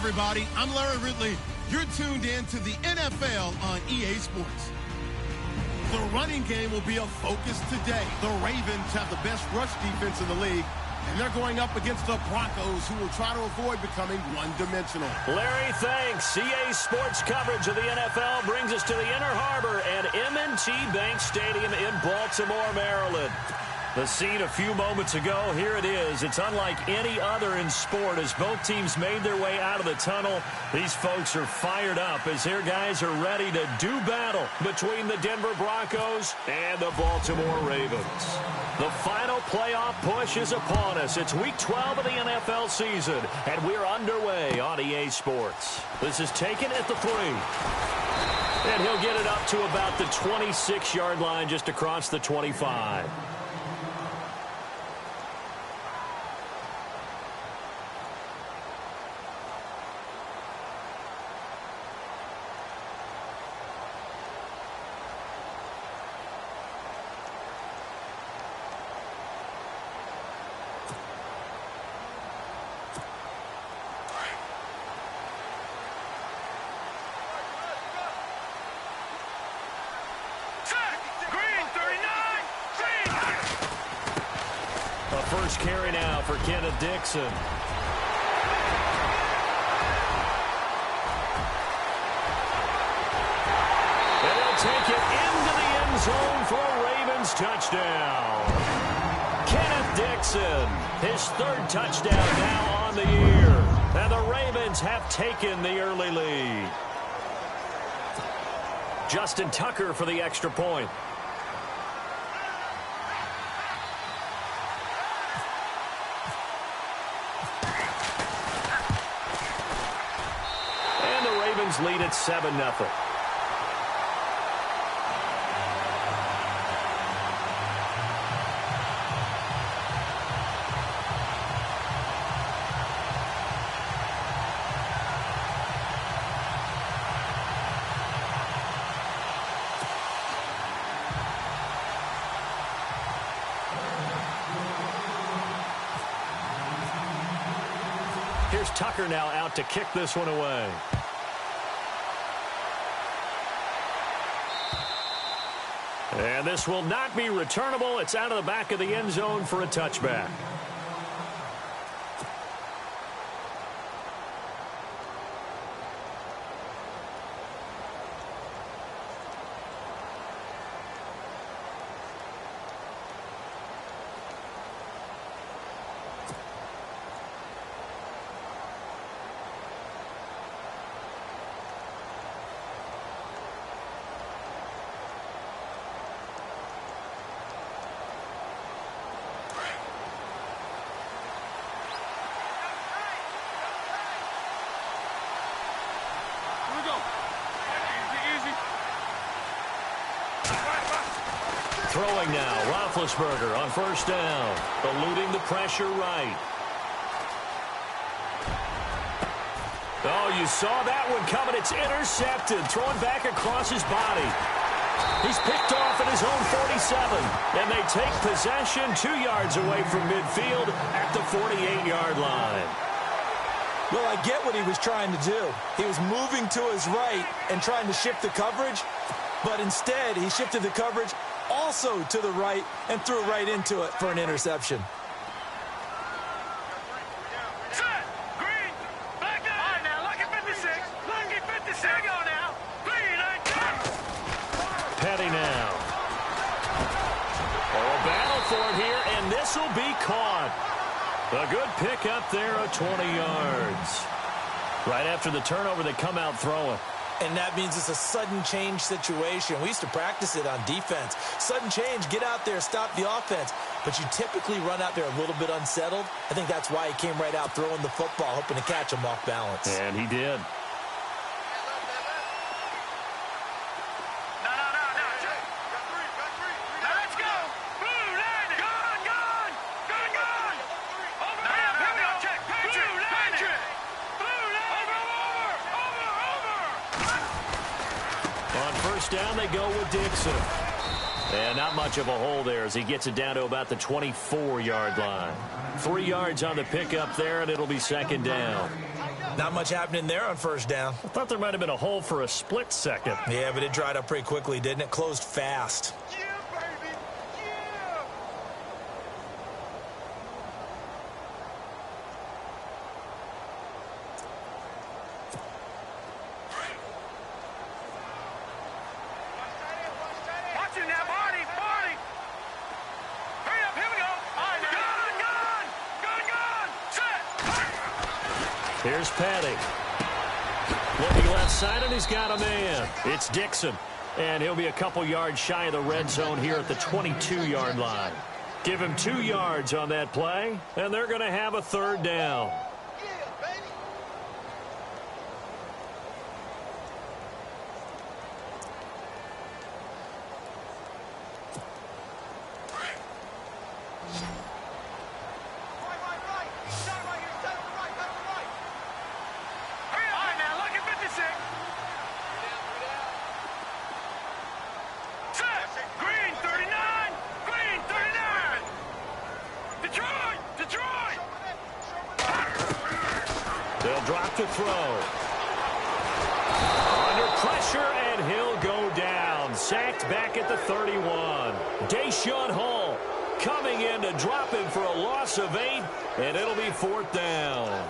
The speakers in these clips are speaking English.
everybody. I'm Larry Ridley. You're tuned in to the NFL on EA Sports. The running game will be a focus today. The Ravens have the best rush defense in the league, and they're going up against the Broncos, who will try to avoid becoming one-dimensional. Larry, thanks. EA Sports coverage of the NFL brings us to the Inner Harbor at M&T Bank Stadium in Baltimore, Maryland. The scene a few moments ago, here it is. It's unlike any other in sport as both teams made their way out of the tunnel. These folks are fired up as their guys are ready to do battle between the Denver Broncos and the Baltimore Ravens. The final playoff push is upon us. It's week 12 of the NFL season, and we're underway on EA Sports. This is taken at the 3. And he'll get it up to about the 26-yard line just across the 25. First carry now for Kenneth Dixon. And he'll take it into the end zone for a Ravens touchdown. Kenneth Dixon, his 3rd touchdown now on the year. And the Ravens have taken the early lead. Justin Tucker for the extra point. Lead at 7-0. Here's Tucker now out to kick this one away. And this will not be returnable. It's out of the back of the end zone for a touchback. Throwing now, Roethlisberger on first down, eluding the pressure right. Oh, you saw that one coming. It's intercepted, throwing back across his body. He's picked off at his own 47, and they take possession 2 yards away from midfield at the 48-yard line. Well, I get what he was trying to do. He was moving to his right and trying to shift the coverage, but instead he shifted the coverage also to the right and threw right into it for an interception. Set, green, back up. All right, now, lucky 56. Lucky 56. Go now. Green, Petty now. Oh, a battle for it here, and this will be caught. A good pick up there of 20 yards. Right after the turnover, they come out throwing. And that means it's a sudden change situation. We used to practice it on defense. Sudden change, get out there, stop the offense. But you typically run out there a little bit unsettled. I think that's why he came right out throwing the football, hoping to catch him off balance. And he did. Down they go with Dixon. And not much of a hole there as he gets it down to about the 24-yard line. 3 yards on the pickup there, and it'll be second down. Not much happening there on first down. I thought there might have been a hole for a split second. Yeah, but it dried up pretty quickly, didn't it? Closed fast. Yeah, baby. Yeah. Watch it now, Marty. Hurry up, here we go. All right, gun. Set. Here's Petty. Looking left side, and he's got a man. It's Dixon. And he'll be a couple yards shy of the red zone here at the 22-yard line. Give him 2 yards on that play, and they're going to have a third down. They'll drop to throw. Under pressure, and he'll go down. Sacked back at the 31. Deshaun Hall coming in to drop him for a loss of 8, and it'll be 4th down.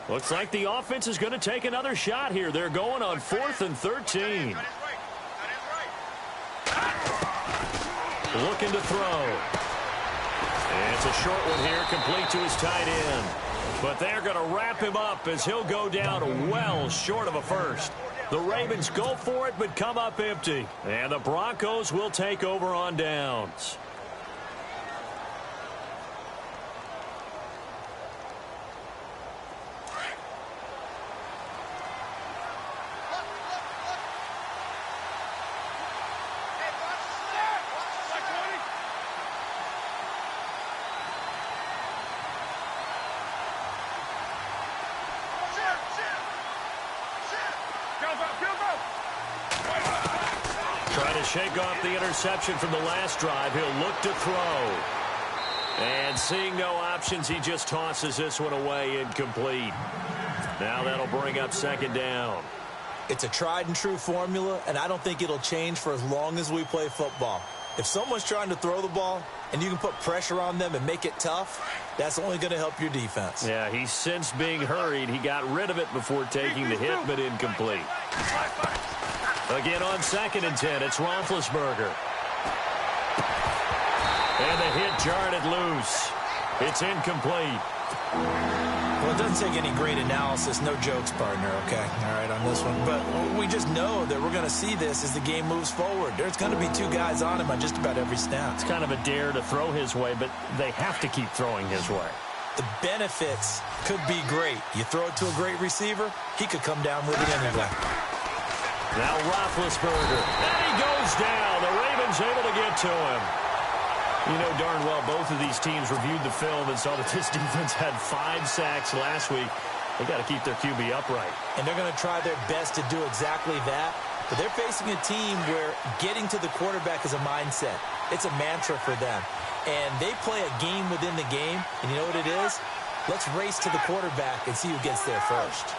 Looks like the offense is going to take another shot here. They're going on 4th and 13. Looking to throw. And it's a short one here, complete to his tight end. But they're going to wrap him up as he'll go down well short of a first. The Ravens go for it, but come up empty. And the Broncos will take over on downs. Trying to shake off the interception from the last drive. He'll look to throw. And seeing no options, he just tosses this one away, incomplete. Now that'll bring up 2nd down. It's a tried and true formula, and I don't think it'll change for as long as we play football. If someone's trying to throw the ball and you can put pressure on them and make it tough, that's only going to help your defense. Yeah, he's since being hurried. He got rid of it before taking the hit, but incomplete. Again on 2nd and 10, it's Roethlisberger. And the hit jarred it loose. It's incomplete. Well, it doesn't take any great analysis, no jokes, partner, okay? All right, on this one. But we just know that we're going to see this as the game moves forward. There's going to be 2 guys on him on just about every snap. It's kind of a dare to throw his way, but they have to keep throwing his way. The benefits could be great. You throw it to a great receiver, he could come down with it anyway. Now Roethlisberger. And he goes down. The Ravens able to get to him. You know darn well both of these teams reviewed the film and saw that this defense had 5 sacks last week. They got to keep their QB upright. And they're going to try their best to do exactly that. But they're facing a team where getting to the quarterback is a mindset. It's a mantra for them. And they play a game within the game. And you know what it is? Let's race to the quarterback and see who gets there first.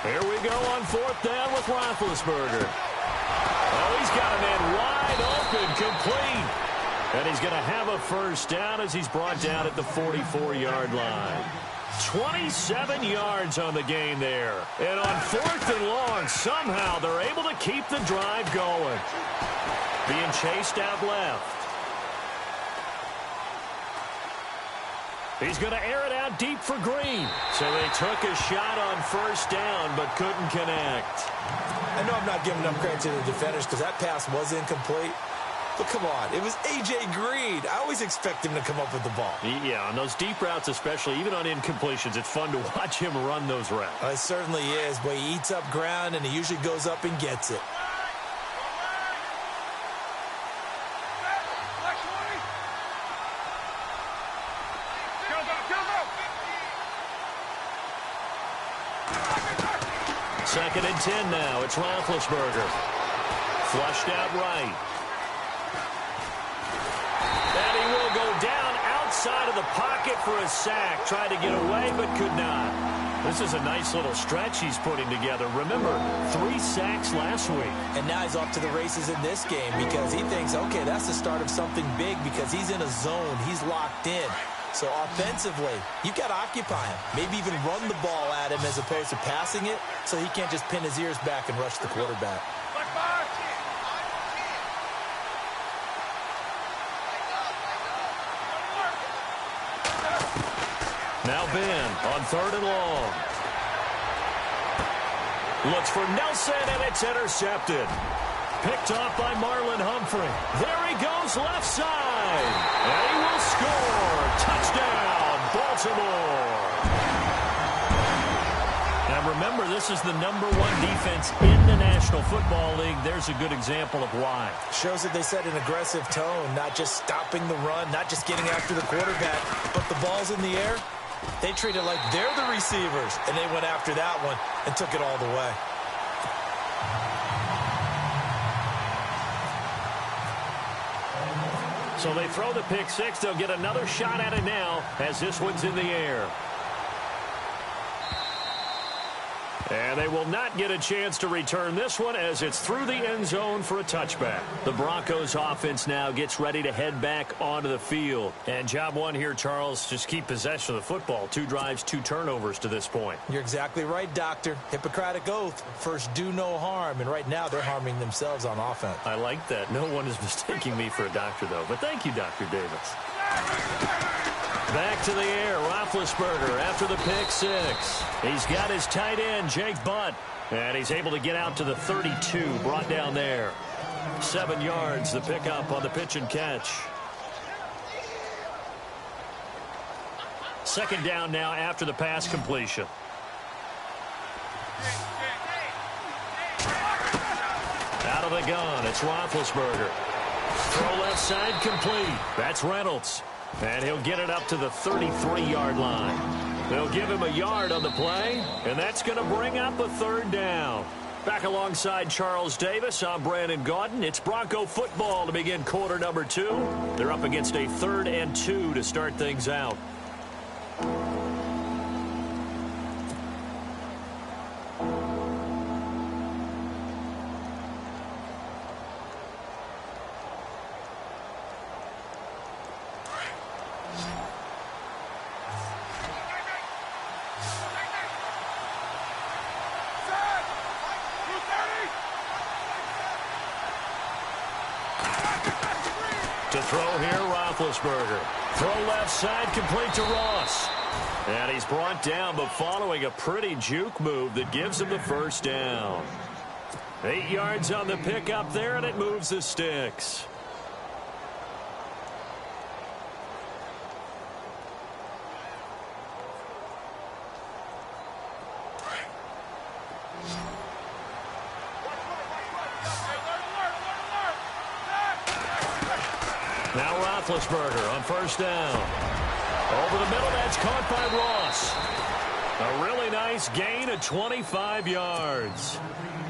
Here we go on 4th down with Roethlisberger. Oh, he's got a man wide open, complete. And he's going to have a first down as he's brought down at the 44-yard line. 27 yards on the gain there. And on 4th and long, somehow they're able to keep the drive going. Being chased out left. He's going to air it out deep for Green. So they took a shot on first down, but couldn't connect. I know I'm not giving enough credit to the defenders because that pass was incomplete. But come on, it was A.J. Green. I always expect him to come up with the ball. Yeah, on those deep routes especially, even on incompletions, it's fun to watch him run those routes. It certainly is, but he eats up ground, and he usually goes up and gets it. Second and 10 now. It's Roethlisberger. Flushed out right. And he will go down outside of the pocket for a sack. Tried to get away, but could not. This is a nice little stretch he's putting together. Remember, 3 sacks last week. And now he's off to the races in this game because he thinks, okay, that's the start of something big because he's in a zone. He's locked in. So offensively, you got to occupy him. Maybe even run the ball at him as opposed to passing it so he can't just pin his ears back and rush the quarterback. Now Ben on 3rd and long. Looks for Nelson, and it's intercepted. Picked off by Marlon Humphrey. There he goes left side. And he will score. Touchdown, Baltimore. Now remember, this is the #1 defense in the National Football League. There's a good example of why. Shows that they set an aggressive tone, not just stopping the run, not just getting after the quarterback, but the ball's in the air. They treat it like they're the receivers, and they went after that one and took it all the way. So they throw the pick six. They'll get another shot at it now as this one's in the air. And they will not get a chance to return this one as it's through the end zone for a touchback. The Broncos offense now gets ready to head back onto the field. And job one here, Charles, just keep possession of the football. 2 drives, 2 turnovers to this point. You're exactly right, Doctor. Hippocratic oath. First, do no harm. And right now, they're harming themselves on offense. I like that. No one is mistaking me for a doctor, though. But thank you, Dr. Davis. Back to the air, Roethlisberger after the pick six. He's got his tight end, Jake Butt. And he's able to get out to the 32, brought down there. 7 yards, the pickup on the pitch and catch. Second down now after the pass completion. Out of the gun, it's Roethlisberger. Throw left side complete. That's Reynolds. And he'll get it up to the 33-yard line. They'll give him a yard on the play, and that's going to bring up a 3rd down. Back alongside Charles Davis, I'm Brandon Gaudin. It's Bronco football to begin quarter number 2. They're up against a 3rd and 2 to start things out. To throw here, Roethlisberger. Throw left side, complete to Ross. And he's brought down, but following a pretty juke move that gives him the 1st down. 8 yards on the pickup there, and it moves the sticks. Now Roethlisberger on 1st down. Over the middle, that's caught by Ross. A really nice gain of 25 yards.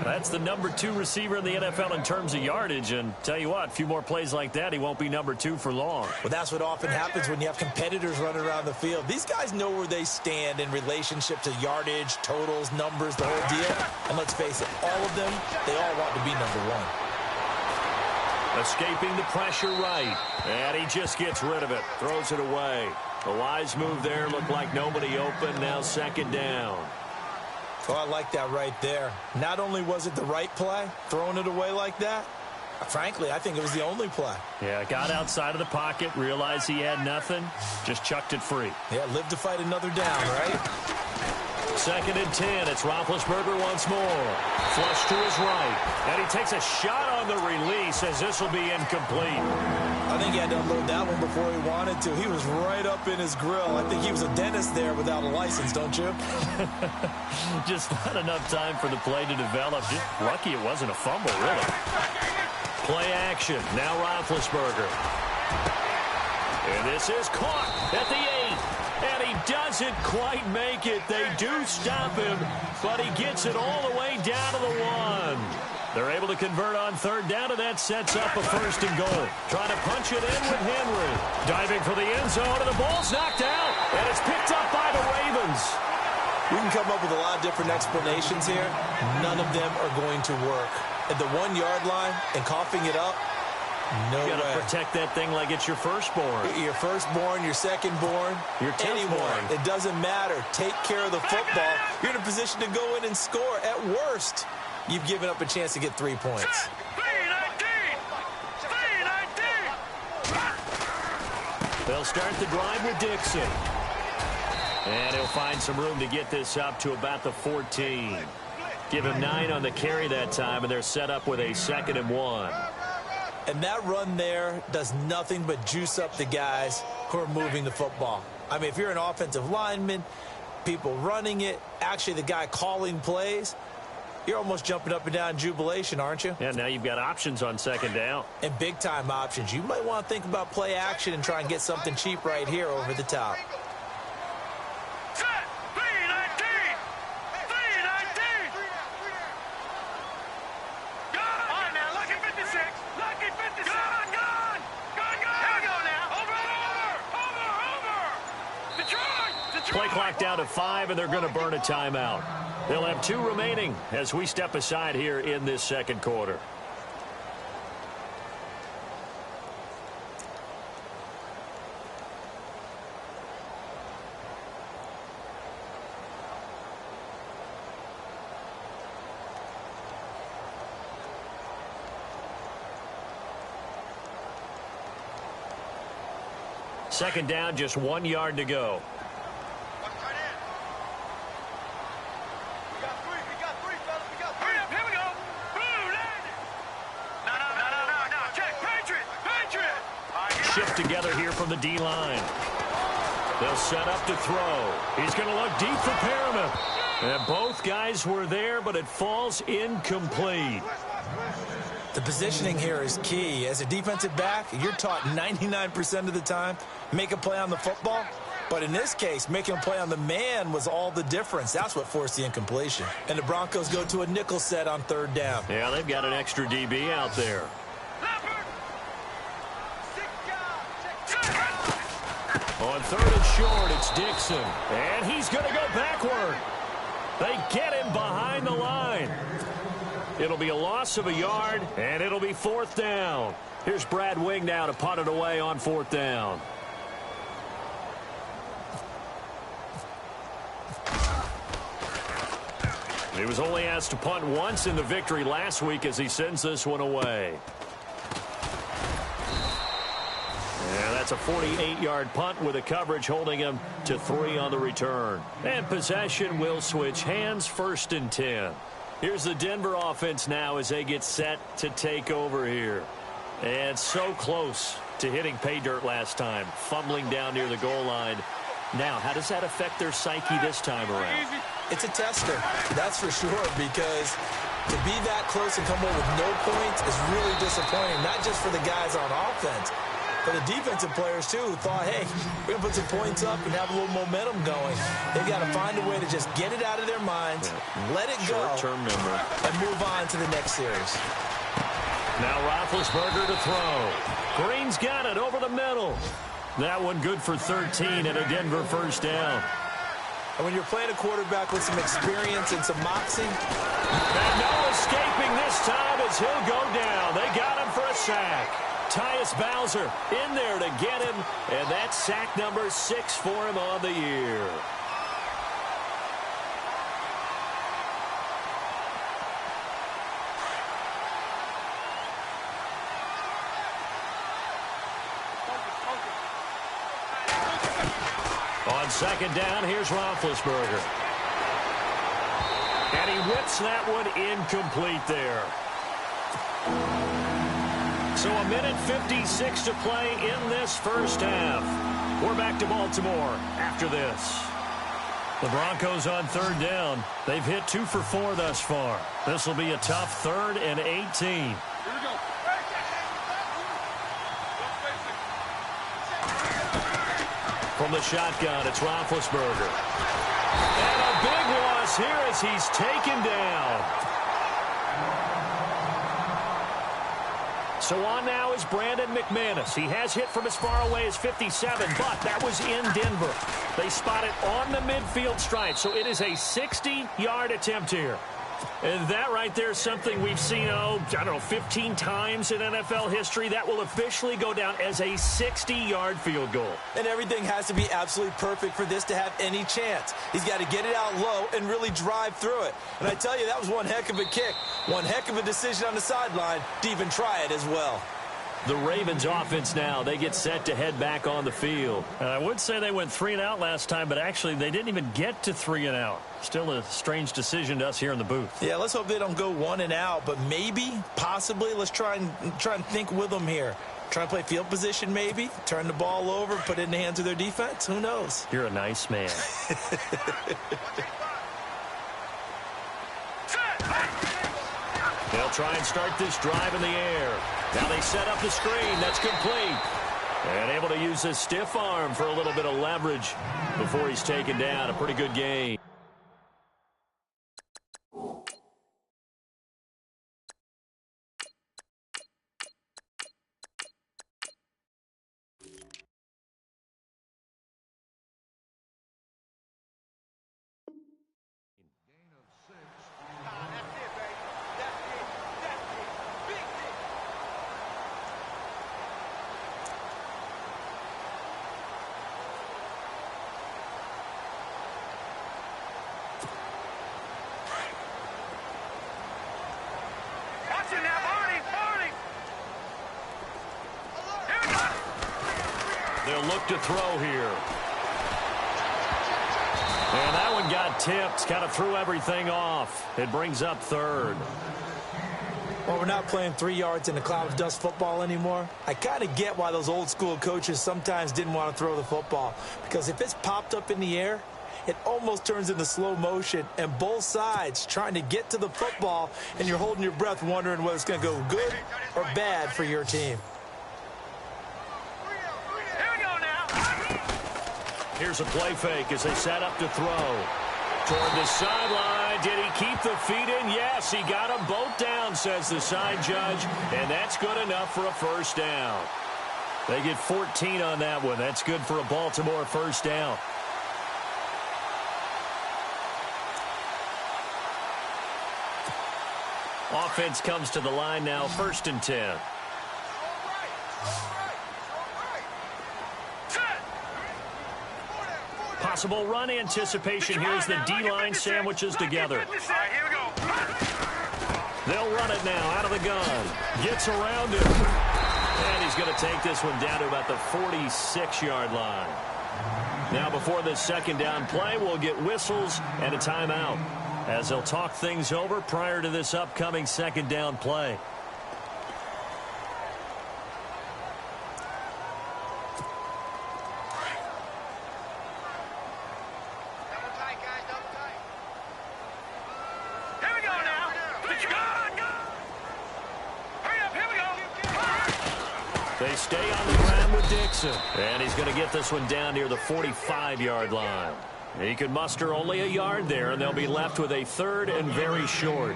That's the #2 receiver in the NFL in terms of yardage. And tell you what, a few more plays like that, he won't be #2 for long. Well, that's what often happens when you have competitors running around the field. These guys know where they stand in relationship to yardage, totals, numbers, the whole deal. And let's face it, all of them, they all want to be #1. Escaping the pressure right. And he just gets rid of it. Throws it away. A wise move there. Looked like nobody open. Now 2nd down. Oh, I like that right there. Not only was it the right play, throwing it away like that, frankly, I think it was the only play. Yeah, got outside of the pocket, realized he had nothing, just chucked it free. Yeah, live to fight another down, right? 2nd and 10. It's Roethlisberger once more. Flush to his right. And he takes a shot on the release as this will be incomplete. I think he had to unload that one before he wanted to. He was right up in his grill. I think he was a dentist there without a license, don't you? Just not enough time for the play to develop. Just lucky it wasn't a fumble, really. Play action. Now Roethlisberger. And this is caught at the 8. And he doesn't quite make it. They do stop him, but he gets it all the way down to the 1. They're able to convert on third down, and that sets up a 1st and goal. Trying to punch it in with Henry. Diving for the end zone, and the ball's knocked out. And it's picked up by the Ravens. We can come up with a lot of different explanations here. None of them are going to work. At the 1-yard line and coughing it up, no way. You got to protect that thing like it's your firstborn. Your firstborn, your secondborn, your anyone. It doesn't matter. Take care of the football. You're in a position to go in and score. At worst, you've given up a chance to get 3 points. They'll start the drive with Dixon. And he'll find some room to get this up to about the 14. Give him 9 on the carry that time, and they're set up with a 2nd and 1. And that run there does nothing but juice up the guys who are moving the football. I mean, if you're an offensive lineman, people running it, actually the guy calling plays, you're almost jumping up and down in jubilation, aren't you? Yeah, now you've got options on 2nd down. And big-time options. You might want to think about play action and try and get something cheap right here over the top. Play clock down to 5, and they're going to burn a timeout. They'll have 2 remaining as we step aside here in this 2nd quarter. Second down, just 1 yard to go. Shift together here from the D-line. They'll set up to throw. He's going to look deep for Perriman. And both guys were there, but it falls incomplete. The positioning here is key. As a defensive back, you're taught 99% of the time, make a play on the football. But in this case, making a play on the man was all the difference. That's what forced the incompletion. And the Broncos go to a nickel set on 3rd down. Yeah, they've got an extra DB out there. On 3rd and short, it's Dixon. And he's going to go backward. They get him behind the line. It'll be a loss of a yard, and it'll be 4th down. Here's Brad Wing now to punt it away on 4th down. He was only asked to punt once in the victory last week as he sends this one away. Yeah, that's a 48-yard punt with a coverage holding him to 3 on the return. And possession will switch hands, 1st and 10. Here's the Denver offense now as they get set to take over here. And so close to hitting pay dirt last time, fumbling down near the goal line. Now, how does that affect their psyche this time around? It's a tester, that's for sure, because to be that close and come away with no points is really disappointing, not just for the guys on offense, but the defensive players, too, who thought, hey, we're going to put some points up and have a little momentum going. They've got to find a way to just get it out of their minds, let it go, short-term memory, and move on to the next series. Now Roethlisberger to throw. Green's got it over the middle. That one good for 13 and a Denver 1st down. And when you're playing a quarterback with some experience and some moxie, and no escaping this time as he'll go down. They got him for a sack. Tyus Bowser in there to get him, and that's sack number 6 for him on the year. On 2nd down, here's Roethlisberger. And he whips that one incomplete there. So a minute 56 to play in this 1st half. We're back to Baltimore after this. The Broncos on 3rd down. They've hit 2 for 4 thus far. This will be a tough 3rd and 18. From the shotgun, it's Roethlisberger. And a big loss here as he's taken down. So on now is Brandon McManus. He has hit from as far away as 57, but that was in Denver. They spot it on the midfield stripe, so it is a 60-yard attempt here. And that right there is something we've seen, 15 times in NFL history. That will officially go down as a 60-yard field goal. And everything has to be absolutely perfect for this to have any chance. He's got to get it out low and really drive through it. And I tell you, that was one heck of a kick. One heck of a decision on the sideline to even try it as well. The Ravens offense now, they get set to head back on the field. I would say they went 3 and out last time, but actually they didn't even get to 3 and out. Still a strange decision to us here in the booth. Yeah, let's hope they don't go 1 and out, but maybe, possibly, let's try and think with them here. Try and play field position maybe, turn the ball over, put it in the hands of their defense. Who knows? You're a nice man. They'll try and start this drive in the air. Now they set up the screen. That's complete. And able to use his stiff arm for a little bit of leverage before he's taken down. A pretty good game. They'll look to throw here. And that one got tipped. Kind of threw everything off. It brings up third. Well, we're not playing 3 yards in a cloud of dust football anymore. I kind of get why those old school coaches sometimes didn't want to throw the football. Because if it's popped up in the air, it almost turns into slow motion. And both sides trying to get to the football, and you're holding your breath wondering whether it's going to go good or bad for your team. Here's a play fake as they set up to throw. Toward the sideline. Did he keep the feet in? Yes, he got them both down, says the side judge. And that's good enough for a first down. They get 14 on that one. That's good for a Baltimore first down. Offense comes to the line now, 1st and 10. Possible run anticipation. Here's the D-line sandwiches together. They'll run it now out of the gun. Gets around it. And he's going to take this one down to about the 46-yard line. Now before this second down play, we'll get whistles and a timeout as they'll talk things over prior to this upcoming second down play. They stay on the ground with Dixon. And he's going to get this one down near the 45-yard line. He could muster only a yard there, and they'll be left with a 3rd and very short.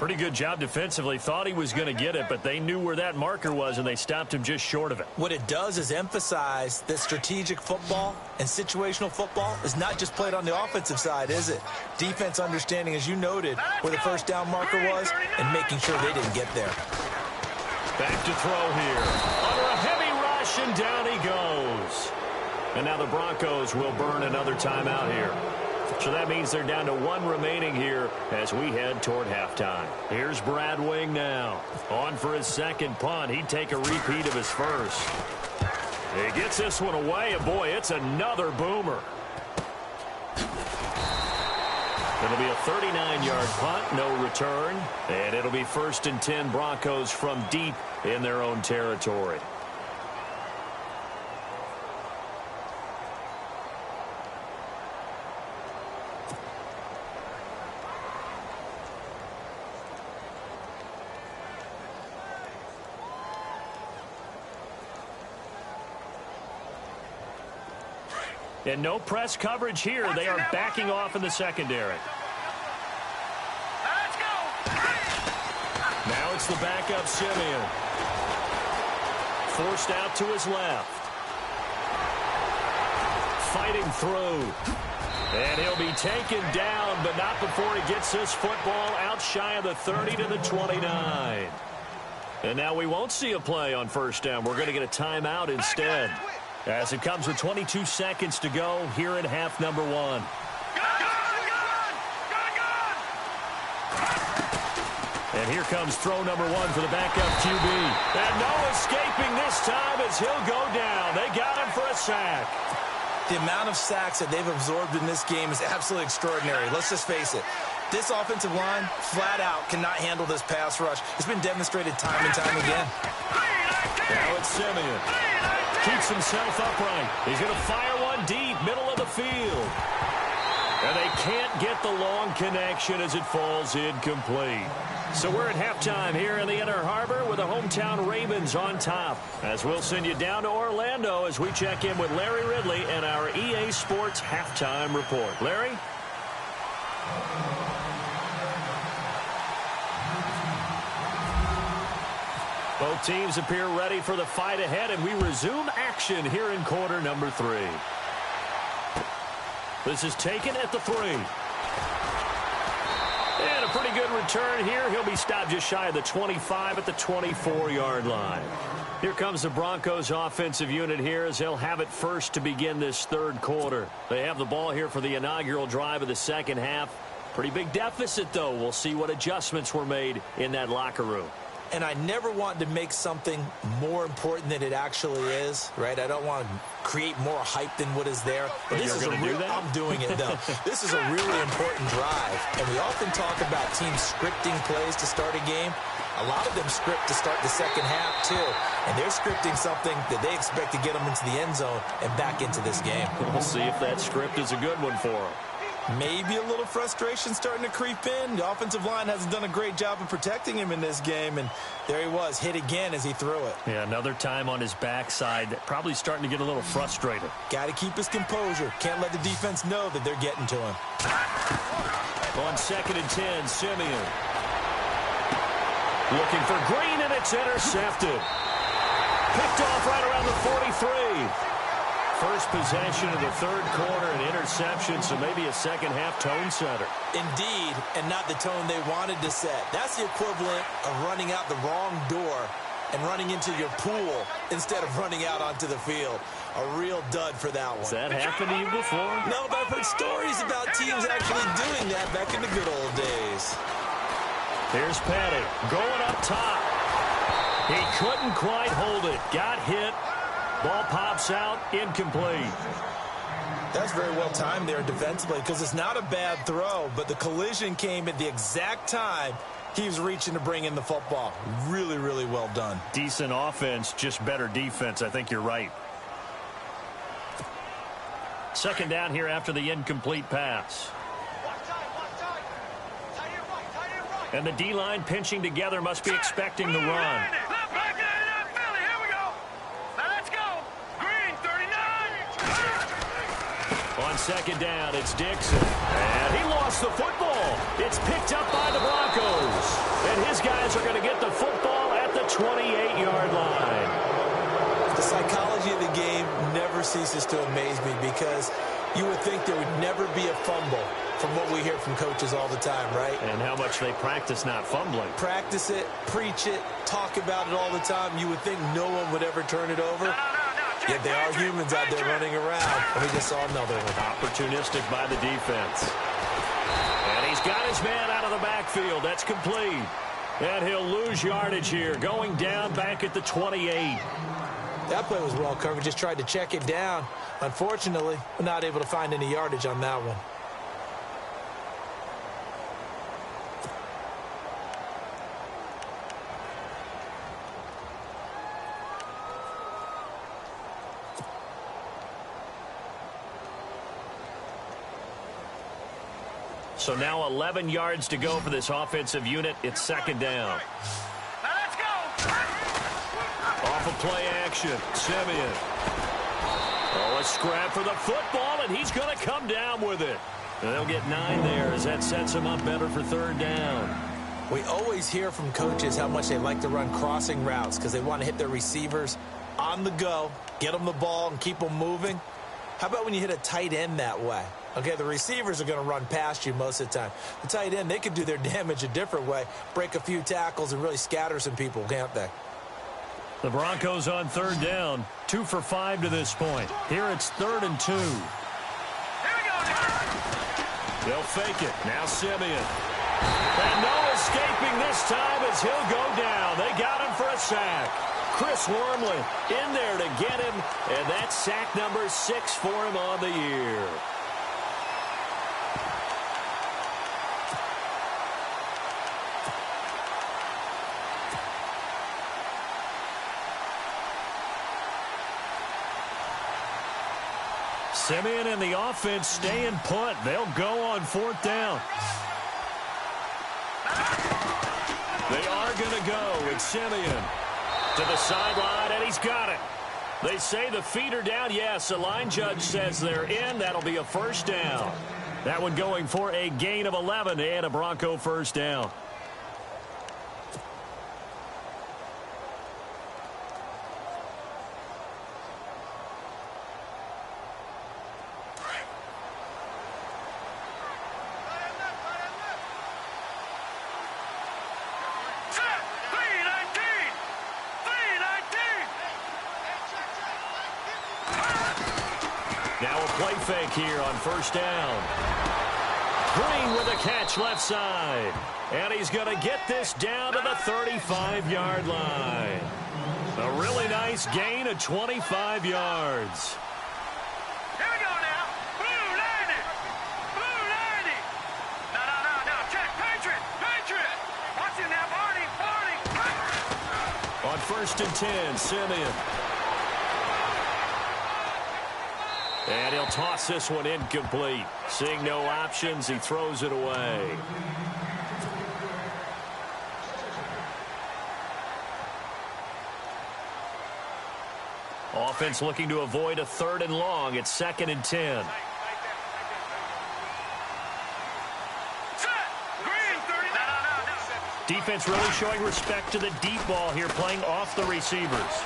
Pretty good job defensively. Thought he was going to get it, but they knew where that marker was, and they stopped him just short of it. What it does is emphasize that strategic football and situational football is not just played on the offensive side, is it? Defense understanding, as you noted, where the first down marker was and making sure they didn't get there. Back to throw here. Under a heavy rush, and down he goes. And now the Broncos will burn another timeout here. So that means they're down to 1 remaining here as we head toward halftime. Here's Brad Wing now. On for his second punt. He'd take a repeat of his first. He gets this one away, and boy, it's another boomer. It'll be a 39-yard punt, no return, and it'll be 1st and 10 Broncos from deep in their own territory. And no press coverage here. They are backing off in the secondary. Let's go. Now it's the backup Simeon. Forced out to his left. Fighting through. And he'll be taken down, but not before he gets this football out shy of the 30 to the 29. And now we won't see a play on first down. We're going to get a timeout instead. As it comes with 22 seconds to go here in half number 1. And here comes throw number 1 for the backup QB. And no escaping this time as he'll go down. They got him for a sack. The amount of sacks that they've absorbed in this game is absolutely extraordinary. Let's just face it. This offensive line, flat out, cannot handle this pass rush. It's been demonstrated time and time again. Now it's Simeon. Keeps himself upright. He's going to fire one deep, middle of the field. And they can't get the long connection as it falls incomplete. So we're at halftime here in the Inner Harbor with the hometown Ravens on top. As we'll send you down to Orlando as we check in with Larry Ridley and our EA Sports halftime report. Larry? Both teams appear ready for the fight ahead, and we resume action here in quarter number 3. This is taken at the 3. And a pretty good return here. He'll be stopped just shy of the 25 at the 24-yard line. Here comes the Broncos offensive unit here as they'll have it first to begin this third quarter. They have the ball here for the inaugural drive of the second half. Pretty big deficit, though. We'll see what adjustments were made in that locker room. And I never want to make something more important than it actually is, right? I don't want to create more hype than what is there. But this is a real, I'm doing it, though. This is a really important drive. And we often talk about teams scripting plays to start a game. A lot of them script to start the second half, too. And they're scripting something that they expect to get them into the end zone and back into this game. We'll see if that script is a good one for them. Maybe a little frustration starting to creep in. The offensive line hasn't done a great job of protecting him in this game, and there he was, hit again as he threw it. Yeah, another time on his backside, probably starting to get a little frustrated. Got to keep his composure. Can't let the defense know that they're getting to him. On 2nd and 10, Simeon. Looking for Green, and it's intercepted. Picked off right around the 43. First possession of the third quarter, an interception, so maybe a second-half tone setter. Indeed, and not the tone they wanted to set. That's the equivalent of running out the wrong door and running into your pool instead of running out onto the field. A real dud for that one. Has that happened to you before? No, but I've heard stories about teams actually doing that back in the good old days. Here's Petty going up top. He couldn't quite hold it. Got hit. Ball pops out, incomplete. That's very well timed there defensively because it's not a bad throw, but the collision came at the exact time he was reaching to bring in the football. Really, really well done. Decent offense, just better defense. I think you're right. Second down here after the incomplete pass. And the D-line pinching together must be expecting the run. On second down, it's Dixon. And he lost the football. It's picked up by the Broncos. And his guys are going to get the football at the 28-yard line. The psychology of the game never ceases to amaze me because you would think there would never be a fumble from what we hear from coaches all the time, right? And how much they practice not fumbling. Practice it, preach it, talk about it all the time. You would think no one would ever turn it over. Yet there are humans out there running around, and we just saw another one. Opportunistic by the defense. And he's got his man out of the backfield. That's complete. And he'll lose yardage here, going down back at the 28. That play was well covered. Just tried to check it down. Unfortunately, we're not able to find any yardage on that one. So now 11 yards to go for this offensive unit. It's second down. Now let's go. Off of play action, Simeon. Oh, a scrap for the football, and he's going to come down with it. And they'll get 9 there as that sets him up better for 3rd down. We always hear from coaches how much they like to run crossing routes because they want to hit their receivers on the go, get them the ball, and keep them moving. How about when you hit a tight end that way? Okay, the receivers are going to run past you most of the time. The tight end, they can do their damage a different way, break a few tackles, and really scatter some people, can't they? The Broncos on 3rd down, 2 for 5 to this point. Here it's 3rd and 2. Here we go, They'll fake it. Now Simeon. And no escaping this time as he'll go down. They got him for a sack. Chris Wormley in there to get him, and that's sack number 6 for him on the year. Simeon and the offense stay and punt. They'll go on 4th down. They are going to go with Simeon to the sideline, and he's got it. They say the feet are down. Yes, the line judge says they're in. That'll be a 1st down. That one going for a gain of 11 and a Bronco 1st down. Now a play fake here on 1st down. Green with a catch left side. And he's going to get this down to the 35-yard line. A really nice gain of 25 yards. Here we go now. Blue 90. Blue 90. No. Check. Patriot. Watch him now. Barney. On 1st and 10, Simeon. And he'll toss this one incomplete. Seeing no options, he throws it away. Offense looking to avoid a 3rd and long. It's 2nd and 10. Defense really showing respect to the deep ball here, playing off the receivers.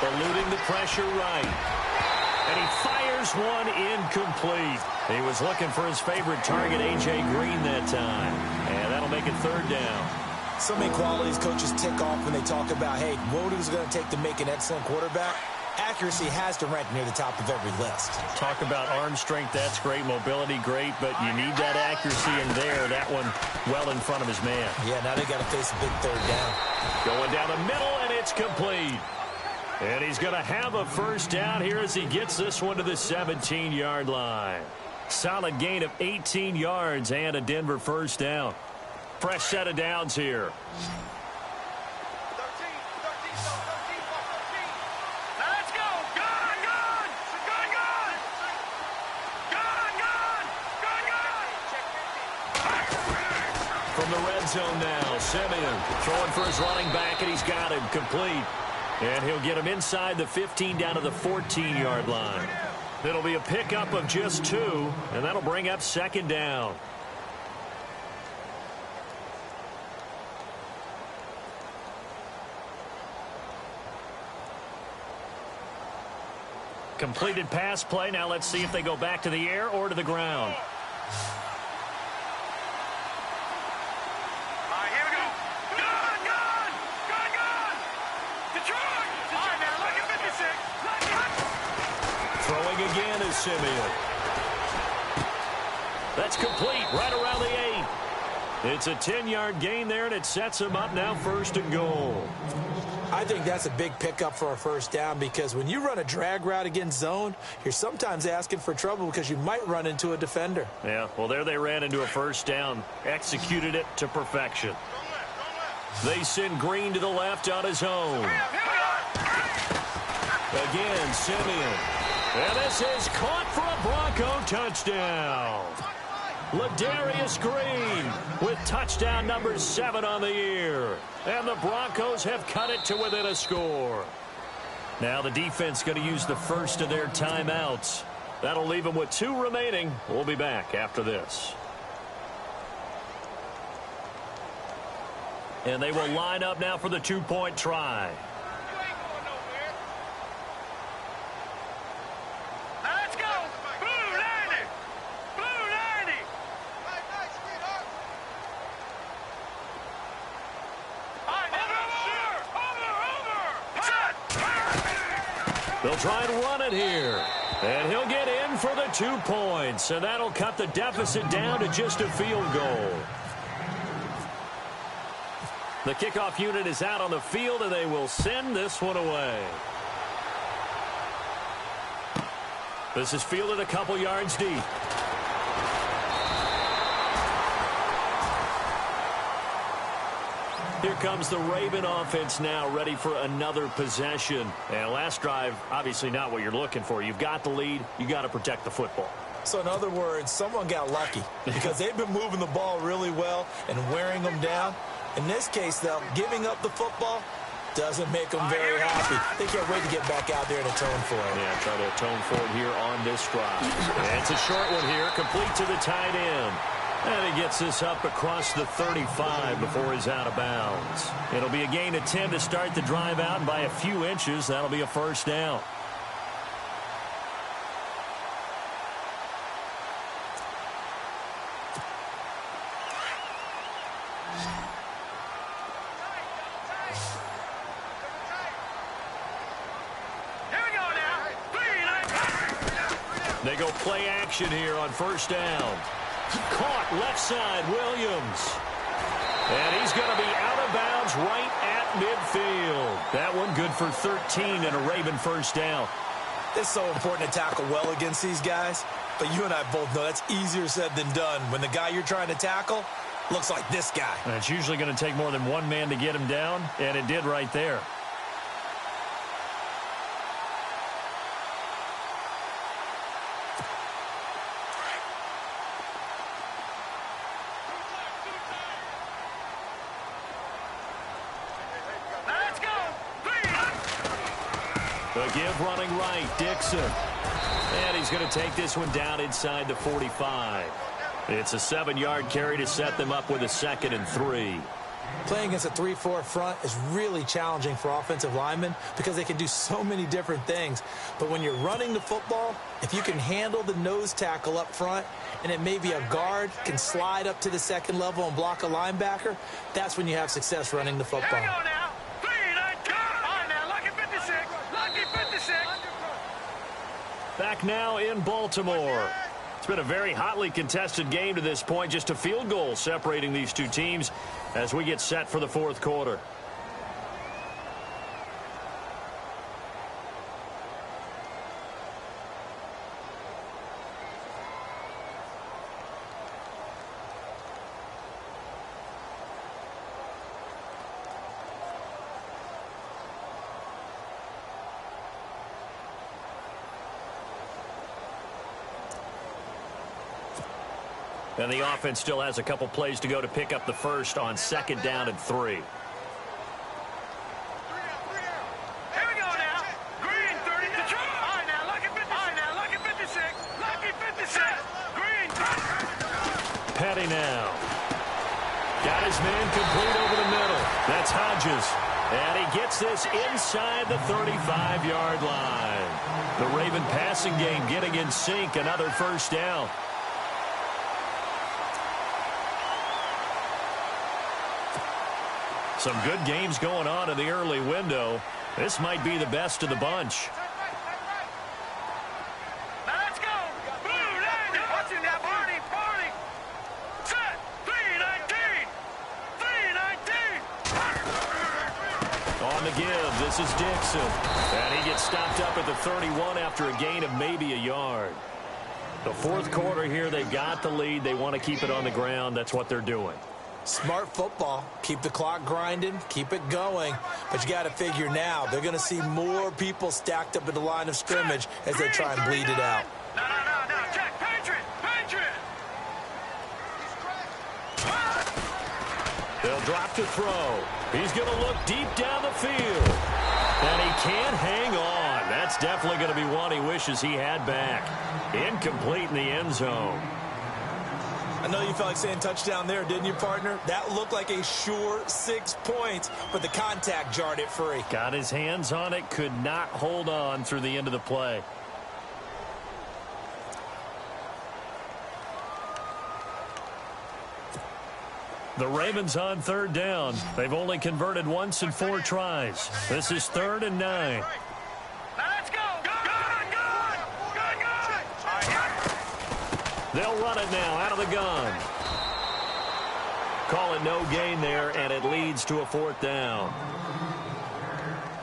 Eluding the pressure right. And he fires one incomplete. He was looking for his favorite target, A.J. Green, that time. And that'll make it 3rd down. So many qualities coaches tick off when they talk about, hey, what is it going to take to make an excellent quarterback? Accuracy has to rank near the top of every list. Talk about arm strength, that's great. Mobility, great. But you need that accuracy in there. That one well in front of his man. Yeah, now they got to face a big 3rd down. Going down the middle, and it's complete. And he's going to have a 1st down here as he gets this one to the 17-yard line. Solid gain of 18 yards and a Denver 1st down. Fresh set of downs here. 13. Let's go. Gone. From the red zone now, Simeon throwing for his running back, and he's got him complete. And he'll get him inside the 15 down to the 14-yard line. It'll be a pickup of just 2, and that'll bring up 2nd down. Completed pass play. Now let's see if they go back to the air or to the ground. Again is Simeon. That's complete right around the 8. It's a 10-yard gain there, and it sets him up now 1st and goal. I think that's a big pickup for a 1st down because when you run a drag route against zone, you're sometimes asking for trouble because you might run into a defender. Yeah, well, there they ran into a 1st down, executed it to perfection. They send Green to the left on his own. Again, Simeon. And this is caught for a Bronco touchdown. Ladarius Green with touchdown number 7 on the year. And the Broncos have cut it to within a score. Now the defense going to use the first of their timeouts. That'll leave them with 2 remaining. We'll be back after this. And they will line up now for the 2-point try. Let's go! Blue 90! Blue 90! Over! They'll try and run it here. And he'll get in for the 2 points. And that'll cut the deficit down to just a field goal. The kickoff unit is out on the field, and they will send this one away. This is fielded a couple yards deep. Here comes the Raven offense now, ready for another possession. And last drive, obviously not what you're looking for. You've got the lead. You got to protect the football. So in other words, someone got lucky because they've been moving the ball really well and wearing them down. In this case, though, giving up the football doesn't make them very happy. They can't wait to get back out there and atone for it. Yeah, try to atone for it here on this drive. And it's a short one here, complete to the tight end. And he gets this up across the 35 before he's out of bounds. It'll be a gain of 10 to start the drive out, and by a few inches, that'll be a first down. They go play action here on first down. Caught left side, Williams. And he's going to be out of bounds right at midfield. That one good for 13 and a Raven first down. It's so important to tackle well against these guys. But you and I both know that's easier said than done. When the guy you're trying to tackle looks like this guy. And it's usually going to take more than one man to get him down, and it did right there. The give running right, Dixon. And he's going to take this one down inside the 45. It's a 7-yard carry to set them up with a 2nd and 3. Playing against a 3-4 front is really challenging for offensive linemen because they can do so many different things. But when you're running the football, if you can handle the nose tackle up front and it may be a guard can slide up to the 2nd level and block a linebacker, that's when you have success running the football. Here we go now. Back now in Baltimore. It's been a very hotly contested game to this point. Just a field goal separating these two teams as we get set for the 4th quarter. And the offense still has a couple plays to go to pick up the first on 2nd down and 3. Here we go now. Green 30 to try. All right, now look at 56. Lucky 56. Green. Petty now. Got his man complete over the middle. That's Hodges. And he gets this inside the 35-yard line. The Raven passing game getting in sync. Another first down. Some good games going on in the early window. This might be the best of the bunch. Now let's go. Blue 90. Watching that party. Set. 319. 319. On the give, this is Dixon. And he gets stopped up at the 31 after a gain of maybe a yard. The 4th quarter here, they've got the lead. They want to keep it on the ground. That's what they're doing. Smart football. Keep the clock grinding. Keep it going. But you got to figure now they're going to see more people stacked up at the line of scrimmage as they try and bleed it out. No. Check. Patriot. They'll drop to throw. He's going to look deep down the field. And he can't hang on. That's definitely going to be one he wishes he had back. Incomplete in the end zone. I know you felt like saying touchdown there, didn't you, partner? That looked like a sure 6 points, but the contact jarred it free. Got his hands on it, could not hold on through the end of the play. The Ravens on third down. They've only converted once in 4 tries. This is 3rd and 9. Now let's go. They'll run it now out of the gun. Call it no gain there, and it leads to a 4th down.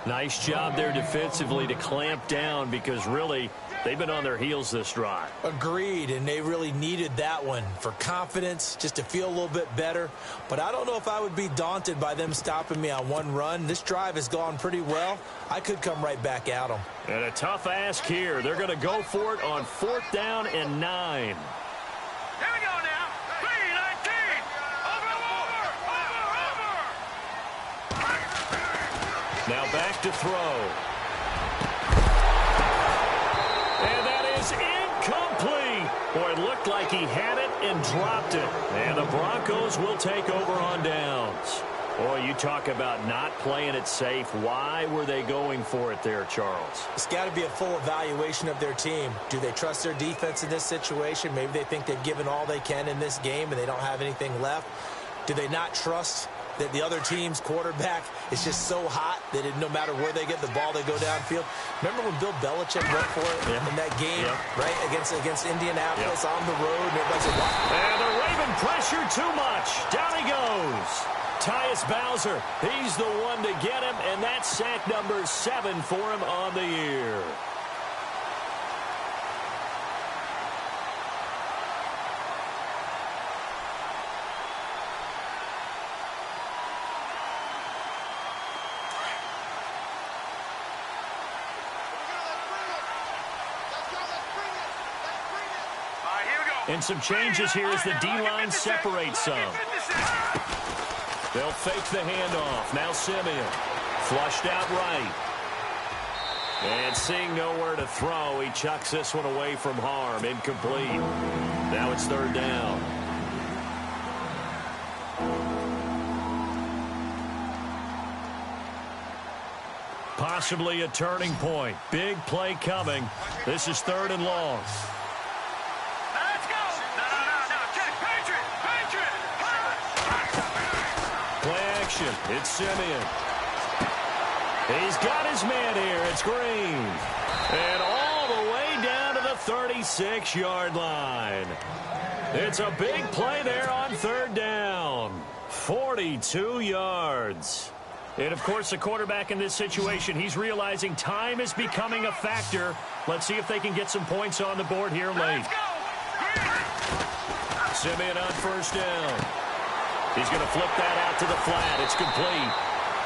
Nice job there defensively to clamp down because really they've been on their heels this drive. Agreed, and they really needed that one for confidence, just to feel a little bit better. But I don't know if I would be daunted by them stopping me on one run. This drive has gone pretty well. I could come right back at them. And a tough ask here. They're going to go for it on 4th down and 9. Here we go now. 3-19. Over. Now back to throw. And that is incomplete. Boy, it looked like he had it and dropped it. And the Broncos will take over on downs. Boy, you talk about not playing it safe. Why were they going for it there, Charles? It's got to be a full evaluation of their team. Do they trust their defense in this situation? Maybe they think they've given all they can in this game and they don't have anything left. Do they not trust that the other team's quarterback is just so hot that no matter where they get the ball, they go downfield? Remember when Bill Belichick went for it in that game, right, against Indianapolis on the road? And everybody said, what? And the Raven pressure too much. Down he goes. Tyus Bowser, he's the one to get him, and that's sack number 7 for him on the year. And some changes here as the D-line separates some. They'll fake the handoff. Now Simeon. Flushed out right. And seeing nowhere to throw, he chucks this one away from harm. Incomplete. Now it's 3rd down. Possibly a turning point. Big play coming. This is 3rd and long. It's Simeon. He's got his man here. It's Green. And all the way down to the 36-yard line. It's a big play there on 3rd down. 42 yards. And, of course, the quarterback in this situation, he's realizing time is becoming a factor. Let's see if they can get some points on the board here late. Simeon on 1st down. He's going to flip that out to the flat. It's complete.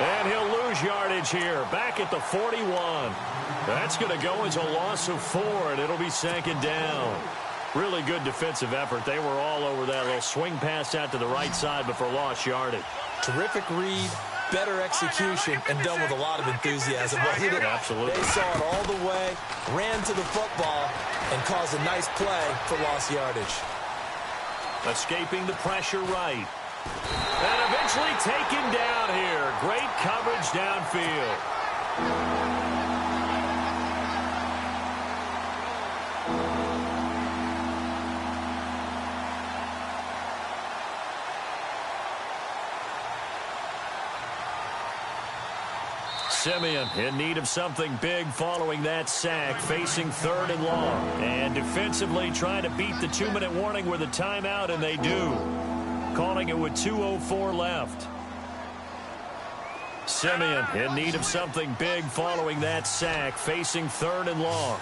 And he'll lose yardage here. Back at the 41. That's going to go as a loss of 4, and it'll be 2nd down. Really good defensive effort. They were all over that little swing pass out to the right side before lost yardage. Terrific read, better execution, and done with a lot of enthusiasm. Absolutely. They saw it all the way, ran to the football, and caused a nice play for lost yardage. Escaping the pressure right. And eventually taken down here. Great coverage downfield. Simeon in need of something big following that sack, facing 3rd and long. And defensively trying to beat the 2-minute warning with a timeout, and they do. Calling it with 2:04 left. Simeon in need of something big following that sack, facing 3rd and long.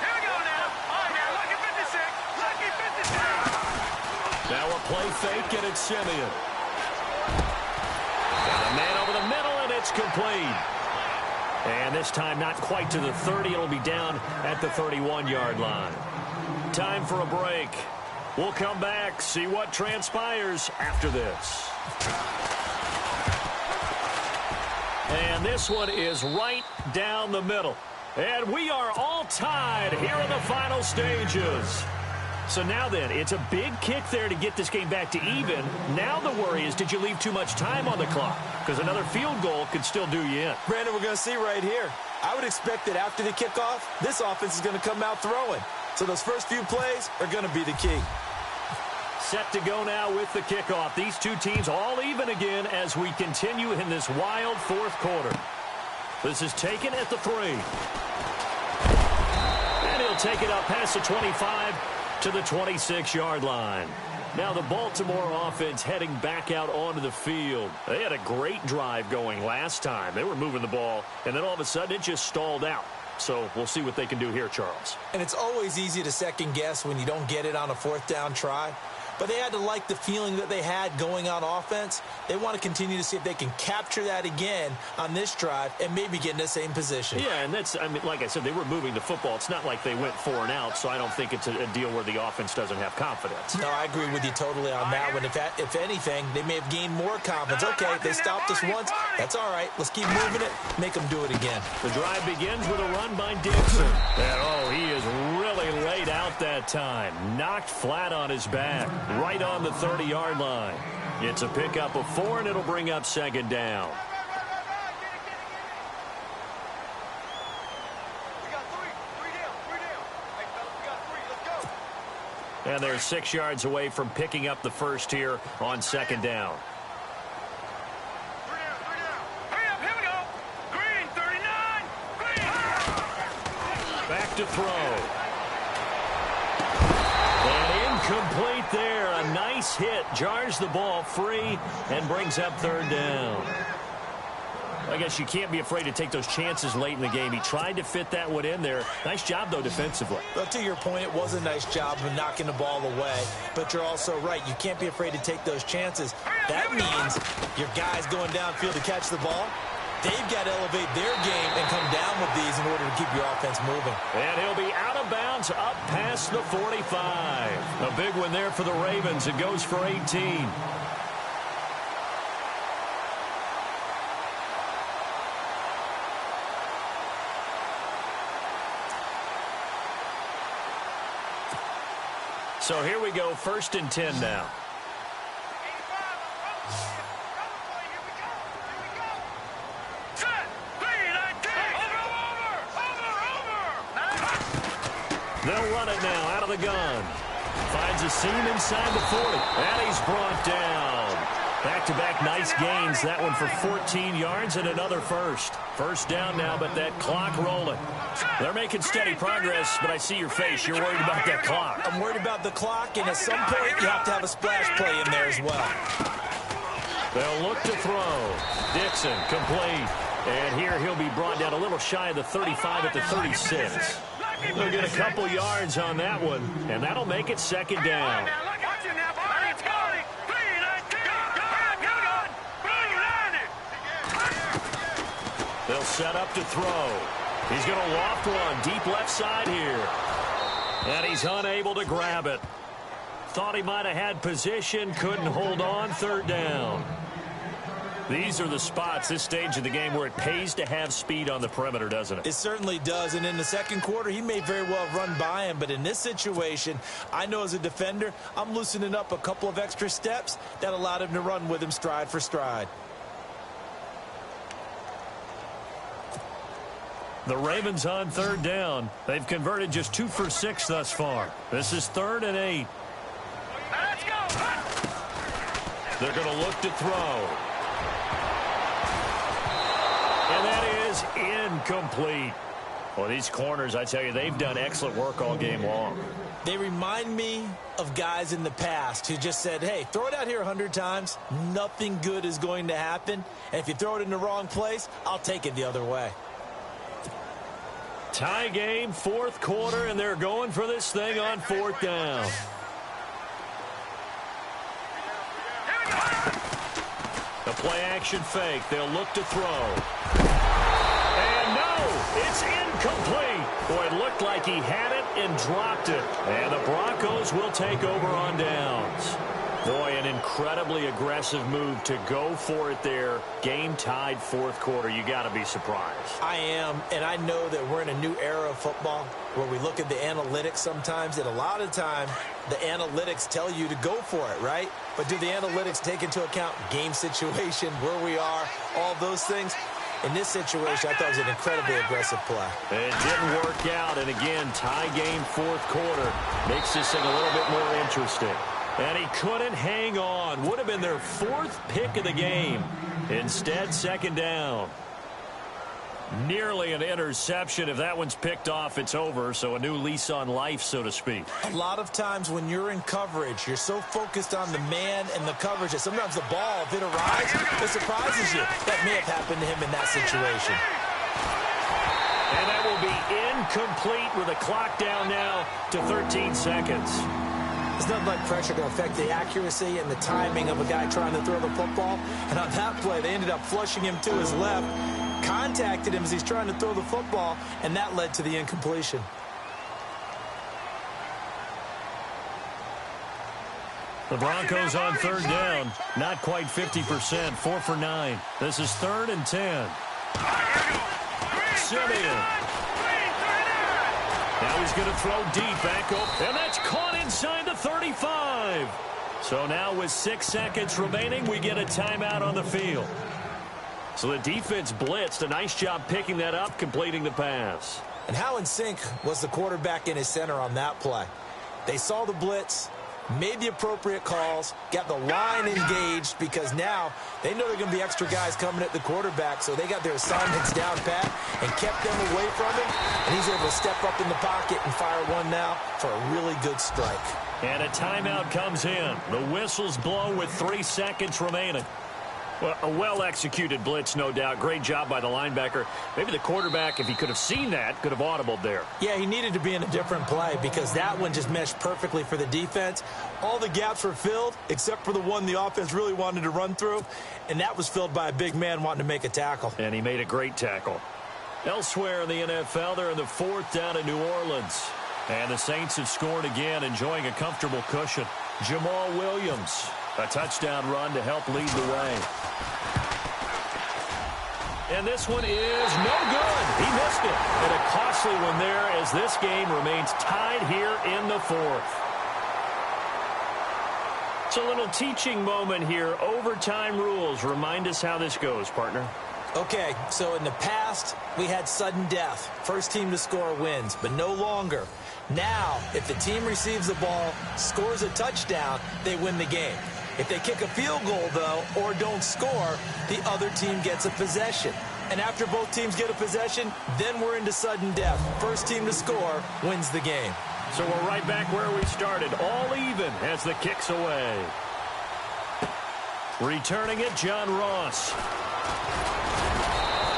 Here we go now. All right, now, lucky 56. Lucky 56. Now a play fake, and it's Simeon. Got a man over the middle, and it's complete. And this time not quite to the 30. It'll be down at the 31-yard line. Time for a break. We'll come back, see what transpires after this. And this one is right down the middle. And we are all tied here in the final stages. So now then, it's a big kick there to get this game back to even. Now the worry is, did you leave too much time on the clock? Because another field goal could still do you in. Brandon, we're going to see right here. I would expect that after the kickoff, this offense is going to come out throwing. So those first few plays are going to be the key. Set to go now with the kickoff. These two teams all even again as we continue in this wild fourth quarter. This is taken at the 3. And he'll take it up past the 25 to the 26-yard line. Now the Baltimore offense heading back out onto the field. They had a great drive going last time. They were moving the ball, and then all of a sudden it just stalled out. So we'll see what they can do here, Charles. And it's always easy to second guess when you don't get it on a fourth down try. But they had to like the feeling that they had going on offense. They want to continue to see if they can capture that again on this drive and maybe get in the same position. Yeah, and that's, I mean, like I said, they were moving the football. It's not like they went 4 and out, so I don't think it's a deal where the offense doesn't have confidence. No, I agree with you totally on that one. If anything, they may have gained more confidence. Okay, they stopped us once. That's all right. Let's keep moving it. Make them do it again. The drive begins with a run by Dixon. And, he is really laid out that time. Knocked flat on his back. Right on the 30-yard line. It's a pickup of 4, and it'll bring up second down. We got 3 down. Hey, fellas, we got 3. Let's go. And they're 6 yards away from picking up the first here on second down. 3 down. Hurry up, here we go. Green, 39. Green. Back to throw. Complete there. A nice hit. Jars the ball free and brings up third down. I guess you can't be afraid to take those chances late in the game. He tried to fit that one in there. Nice job, though, defensively. Well, to your point, it was a nice job of knocking the ball away. But you're also right. You can't be afraid to take those chances. That means your guys going downfield to catch the ball, they've got to elevate their game and come down with these in order to keep your offense moving. And he'll be out of bounds up past the 45. A big one there for the Ravens. It goes for 18. So here we go, 1st and 10 now. They'll run it now out of the gun. Finds a seam inside the 40. And he's brought down. Back-to-back nice gains. That one for 14 yards and another first. First down now, but that clock rolling. They're making steady progress, but I see your face. You're worried about that clock. I'm worried about the clock, and at some point you have to have a splash play in there as well. They'll look to throw. Dixon complete. And here he'll be brought down a little shy of the 35 at the 36. They'll get a couple yards on that one, and that'll make it second down. They'll set up to throw. He's going to loft one deep left side here. And he's unable to grab it. Thought he might have had position, couldn't hold on, third down. These are the spots, this stage of the game, where it pays to have speed on the perimeter, doesn't it? It certainly does, and in the second quarter, he may very well run by him, but in this situation, I know as a defender, I'm loosening up a couple of extra steps that allowed him to run with him stride for stride. The Ravens on third down. They've converted just 2 for 6 thus far. This is 3rd and 8. Let's go. They're going to look to throw. And that is incomplete. Well, these corners, I tell you, they've done excellent work all game long. They remind me of guys in the past who just said, hey, throw it out here 100 times. Nothing good is going to happen. And if you throw it in the wrong place, I'll take it the other way. Tie game, 4th quarter, and they're going for this thing on 4th down. A play-action fake. They'll look to throw. And no, it's incomplete. Boy, it looked like he had it and dropped it. And the Broncos will take over on downs. Boy, an incredibly aggressive move to go for it there. Game tied fourth quarter. You got to be surprised. I am, and I know that we're in a new era of football where we look at the analytics sometimes, and a lot of time the analytics tell you to go for it, right? But do the analytics take into account game situation, where we are, all those things? In this situation, I thought it was an incredibly aggressive play. It didn't work out, and again, tie game fourth quarter makes this thing a little bit more interesting. And he couldn't hang on. Would have been their fourth pick of the game. Instead, second down. Nearly an interception. If that one's picked off, it's over. So a new lease on life, so to speak. A lot of times when you're in coverage, you're so focused on the man and the coverage that sometimes the ball, if it arrives, it surprises you. That may have happened to him in that situation. And that will be incomplete with the clock down now to 13 seconds. It's nothing like pressure to affect the accuracy and the timing of a guy trying to throw the football. And on that play, they ended up flushing him to his left, contacted him as he's trying to throw the football, and that led to the incompletion. The Broncos on third down. Not quite 50%. 4 for 9. This is 3rd and 10. Simeon. Now he's going to throw deep back up, and that's caught inside the 35. So now with 6 seconds remaining, we get a timeout on the field. So the defense blitzed. A nice job picking that up, completing the pass. And how in sync was the quarterback and his center on that play? They saw the blitz, made the appropriate calls, got the line engaged because now they know there are going to be extra guys coming at the quarterback, so they got their assignments down pat and kept them away from him, and he's able to step up in the pocket and fire one now for a really good strike. And a timeout comes in. The whistles blow with 3 seconds remaining. Well, a well-executed blitz, no doubt. Great job by the linebacker. Maybe the quarterback, if he could have seen that, could have audibled there. Yeah, he needed to be in a different play because that one just meshed perfectly for the defense. All the gaps were filled except for the one the offense really wanted to run through, and that was filled by a big man wanting to make a tackle. And he made a great tackle. Elsewhere in the NFL, they're in the 4th down in New Orleans. And the Saints have scored again, enjoying a comfortable cushion. Jamal Williams, a touchdown run to help lead the way. And this one is no good. He missed it. And a costly one there as this game remains tied here in the 4th. It's a little teaching moment here. Overtime rules. Remind us how this goes, partner. Okay, so in the past, we had sudden death. First team to score wins, but no longer. Now, if the team receives the ball, scores a touchdown, they win the game. If they kick a field goal, though, or don't score, the other team gets a possession. And after both teams get a possession, then we're into sudden death. First team to score wins the game. So we're right back where we started, all even as the kick's away. Returning it, John Ross.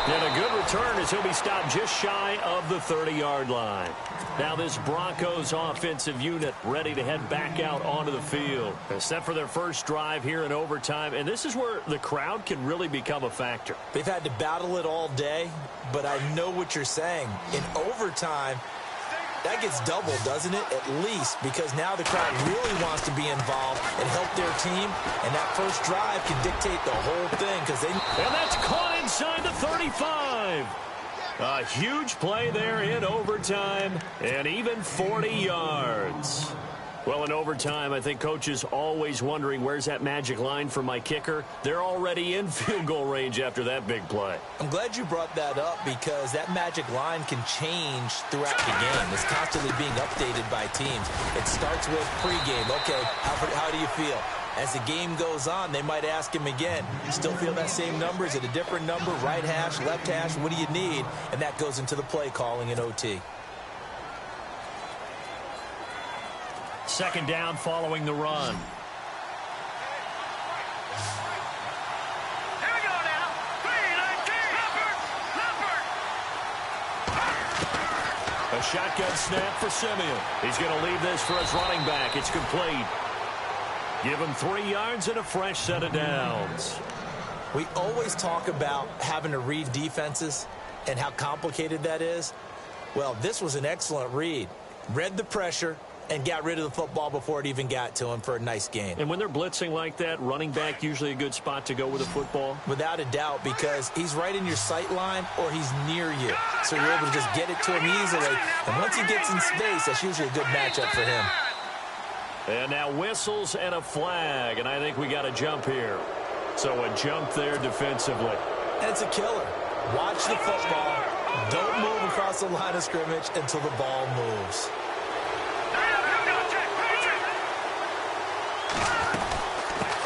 And a good return as he'll be stopped just shy of the 30-yard line. Now this Broncos offensive unit ready to head back out onto the field. Set for their first drive here in overtime. And this is where the crowd can really become a factor. They've had to battle it all day, but I know what you're saying. In overtime, that gets doubled, doesn't it? At least, because now the crowd really wants to be involved and help their team. And that first drive can dictate the whole thing because they... And that's caught inside the 35. A huge play there in overtime, and even 40 yards. Well, in overtime, I think coaches always wondering, where's that magic line for my kicker? They're already in field goal range after that big play. I'm glad you brought that up because that magic line can change throughout the game. It's constantly being updated by teams. It starts with pregame. Okay, how do you feel? As the game goes on, they might ask him again, still feel that same number? Is it a different number? Right hash, left hash, what do you need? And that goes into the play calling in OT. Second down following the run. Here we go now. 3-19. Leopard. A shotgun snap for Simeon. He's going to leave this for his running back. It's complete. Give him 3 yards and a fresh set of downs. We always talk about having to read defenses and how complicated that is. Well, this was an excellent read. Read the pressure, and got rid of the football before it even got to him for a nice gain. And when they're blitzing like that, running back usually a good spot to go with a football? Without a doubt, because he's right in your sight line or he's near you. So you're able to just get it to him easily. And once he gets in space, that's usually a good matchup for him. And now whistles and a flag, and I think we got a jump here. So a jump there defensively. And it's a killer. Watch the football. Don't move across the line of scrimmage until the ball moves.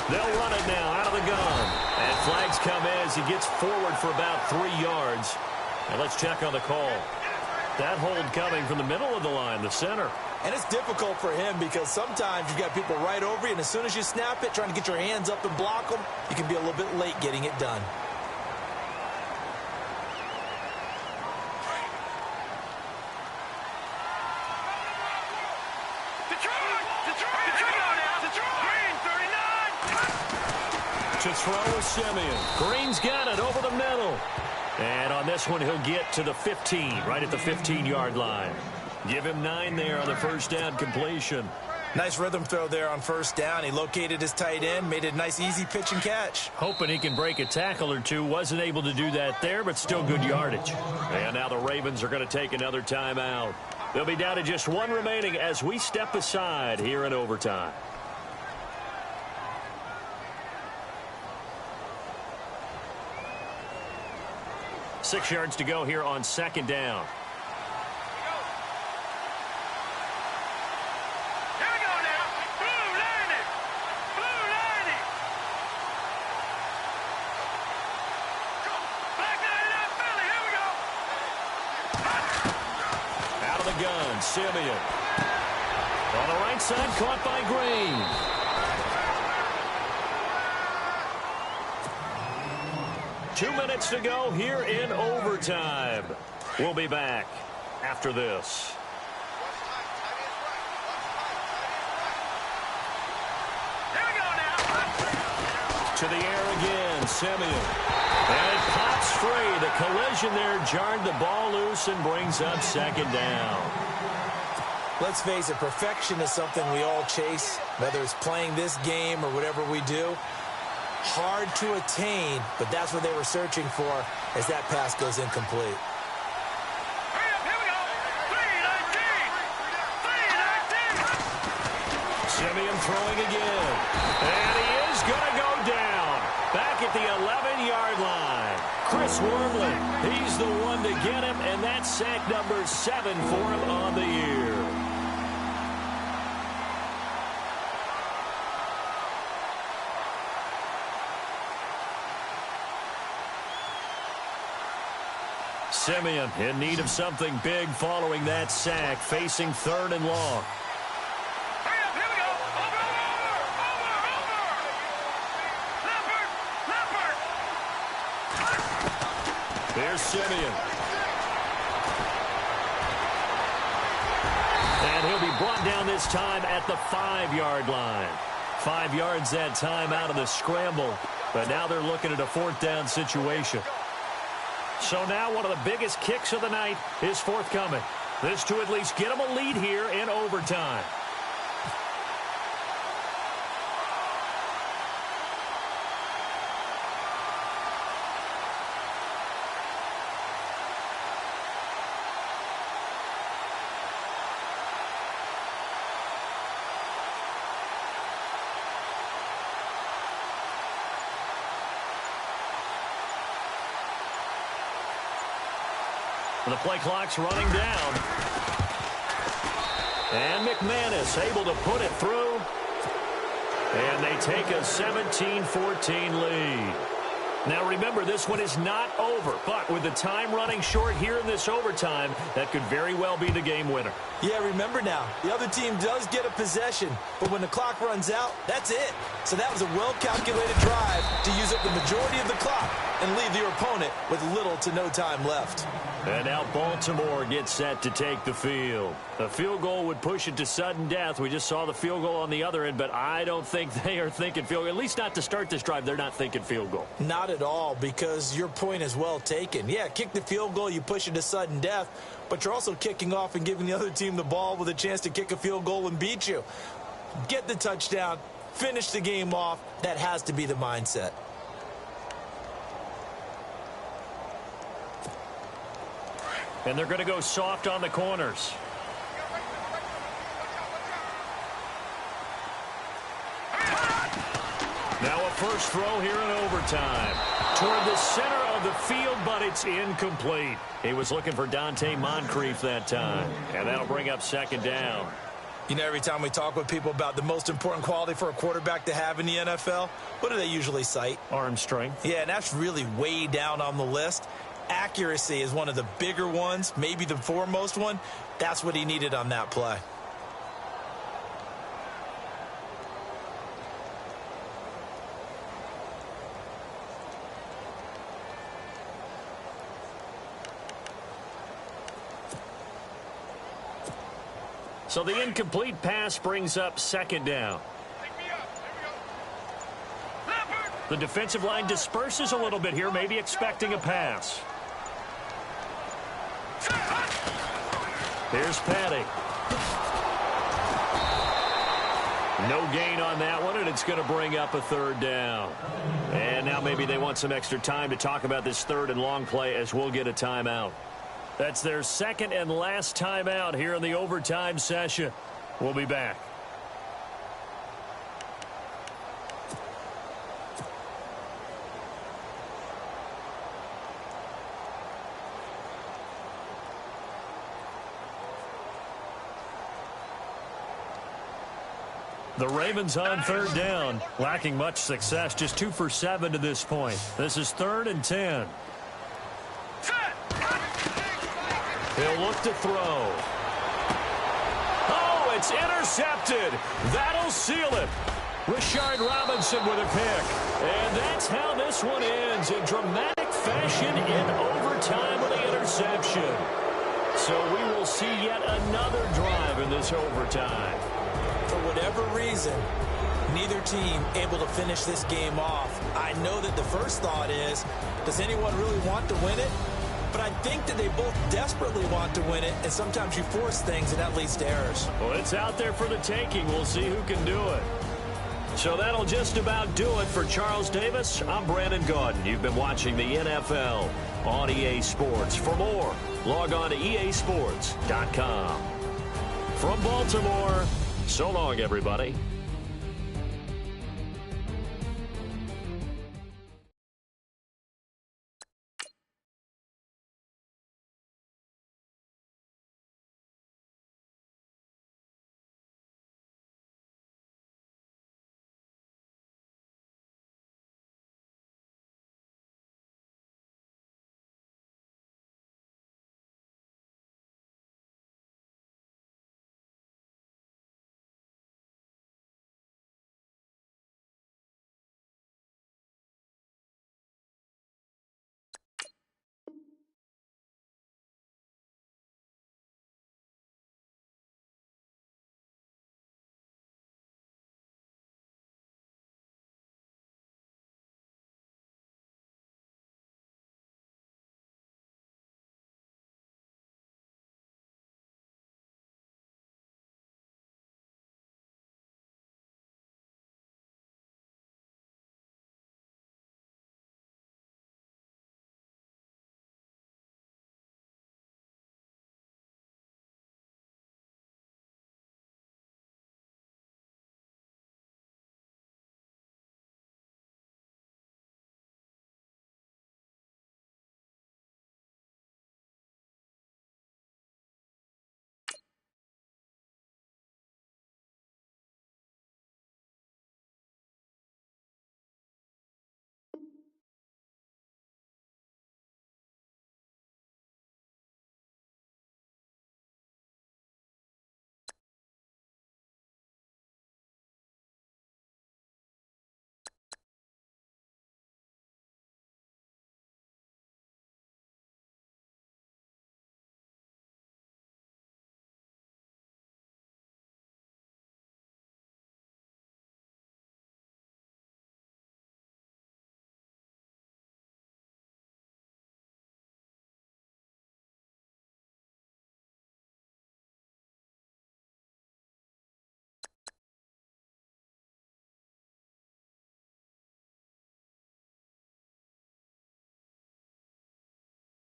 They'll run it now out of the gun. And flags come in as he gets forward for about 3 yards. And let's check on the call. That hold coming from the middle of the line, the center. And it's difficult for him because sometimes you've got people right over you, and as soon as you snap it, trying to get your hands up and block them, you can be a little bit late getting it done. To throw Simeon. Green's got it over the middle. And on this one, he'll get to the 15, right at the 15-yard line. Give him 9 there on the first down completion. Nice rhythm throw there on first down. He located his tight end, made it a nice, easy pitch and catch. Hoping he can break a tackle or two. Wasn't able to do that there, but still good yardage. And now the Ravens are going to take another timeout. They'll be down to just 1 remaining as we step aside here in overtime. Six yards to go here on second down. Here we go now. Blue lining. Blue lining. Back line out, Philly. Here we go. Out of the gun, Simeon. On the right side, caught by Green. Two minutes to go here in overtime. We'll be back after this. Here we go now. To the air again, Simeon. And it pops free. The collision there jarred the ball loose and brings up second down. Let's face it, perfection is something we all chase, whether it's playing this game or whatever we do. Hard to attain, but that's what they were searching for as that pass goes incomplete. Hurry up, here we go. 3-19. 3-19. Simeon throwing again. And he is going to go down. Back at the 11-yard line. Chris Wormley, he's the one to get him, and that's sack number 7 for him on the year. Simeon in need of something big following that sack, facing 3rd and long. Hurry up, here we go. Over. Leopard. Here's Simeon. And he'll be brought down this time at the 5-yard line. 5 yards that time out of the scramble. But now they're looking at a 4th down situation. So now one of the biggest kicks of the night is forthcoming. This to at least get them a lead here in overtime. The play clock's running down. And McManus able to put it through. And they take a 17-14 lead. Now remember, this one is not over, but with the time running short here in this overtime, that could very well be the game winner. Yeah, remember now, the other team does get a possession, but when the clock runs out, that's it. So that was a well-calculated drive to use up the majority of the clock. and leave your opponent with little to no time left. And now Baltimore gets set to take the field. A field goal would push it to sudden death. We just saw the field goal on the other end, but I don't think they are thinking field goal. At least not to start this drive. They're not thinking field goal. Not at all, because your point is well taken. Yeah, kick the field goal, you push it to sudden death, but you're also kicking off and giving the other team the ball with a chance to kick a field goal and beat you. Get the touchdown, finish the game off. That has to be the mindset. And they're going to go soft on the corners. Now a first throw here in overtime. Toward the center of the field, but it's incomplete. He was looking for Dante Moncrief that time. And that'll bring up second down. You know, every time we talk with people about the most important quality for a quarterback to have in the NFL, what do they usually cite? Arm strength. Yeah, and that's really way down on the list. Accuracy is one of the bigger ones, maybe the foremost one. That's what he needed on that play. So the incomplete pass brings up second down. The defensive line disperses a little bit here, maybe expecting a pass. Here's Patty. No gain on that one, and it's going to bring up a third down. And now maybe they want some extra time to talk about this third and long play as we'll get a timeout. That's their second and last timeout here in the overtime session. We'll be back. The Ravens on third down, lacking much success, just 2 for 7 to this point. This is 3rd and 10. He'll look to throw. Oh, it's intercepted. That'll seal it. Rashard Robinson with a pick. And that's how this one ends, in dramatic fashion in overtime with the interception. So we will see yet another drive in this overtime. For whatever reason, neither team able to finish this game off. I know that the first thought is, does anyone really want to win it? But I think that they both desperately want to win it, and sometimes you force things, and that leads to errors. Well, it's out there for the taking. We'll see who can do it. So that'll just about do it for Charles Davis. I'm Brandon Gaudin. You've been watching the NFL on EA Sports. For more, log on to easports.com. From Baltimore, so long, everybody.